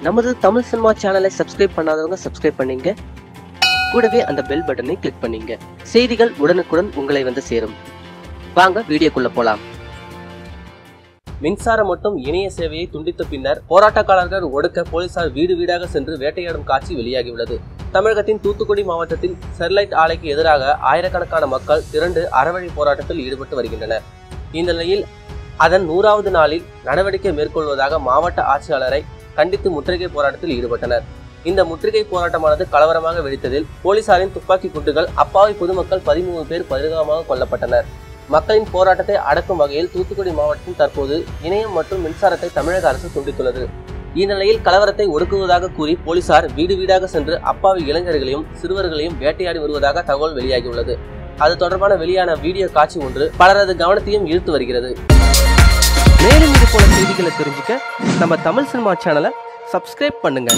நமது தமிழ் சினிமா சேனலை சப்ஸ்கிரைப் பண்ணாதவங்க சப்ஸ்கிரைப் பண்ணீங்க. கூடவே அந்த பெல் பட்டனை கிளிக் பண்ணீங்க. செய்திகள் உடனுக்குடன் உங்களை வந்து சேரும். வாங்க வீடியோக்குள்ள போலாம். மின்சாரம் மற்றும் இணைய சேவையை துண்டித்த பின்னர் போராட்டக்காரர்கள் ஒடுக்க போலீசார் வீடு வீடாக சென்று வேட்டையாடும் காட்சி வெளியாகியுள்ளது. தமிழகத்தின் தூத்துக்குடி மாவட்டத்தில் ஸ்டெர்லைட் ஆலைக்கு எதிராக ஆயிரக்கணக்கான மக்கள் திரண்டு அறவழி போராட்டத்தில் ஈடுபட்டு வருகின்றனர். இந்த நிலையில் அதன் 100வது நாளில் நடவடிக்கை மேற்கொள்வதாக மாவட்ட ஆட்சியாளரை கண்டித்து முற்றுகை போராட்டத்தில் ஈடுபட்டனர். இந்த முற்றுகை போராட்டமானது கலவரமாக வெடித்ததில் போலீசாரின் துப்பாக்கி குண்டுகள் அப்பாவி பொதுமக்கள் 13 பேர் பரிதாபமாக கொல்லப்பட்டனர். மக்களின் போராட்டத்தை அடக்கும் வகையில் தூத்துக்குடி மாவட்டத்தில் தற்போது இணையம் மற்றும் மின்சாரத்தை தமிழக அரசு துண்டித்துள்ளது. இந்நிலையில் கலவரத்தை ஒடுக்குவதாக கூறி போலீசார் வீடு வீடாக சென்று அப்பாவி இளைஞர்களையும் சிறுவர்களையும் வேட்டையாடி வருவதாக தகவல் வெளியாகியுள்ளது. அது தொடர்பான வெளியான வீடியோ காட்சி ஒன்று பலரது கவனத்தையும் ஈர்த்து வருகிறது. மேலும் இது போல செய்திகளை தெரிஞ்சுக்க நம்ம தமிழ் சினிமா சேனலை சப்ஸ்கிரைப் பண்ணுங்க.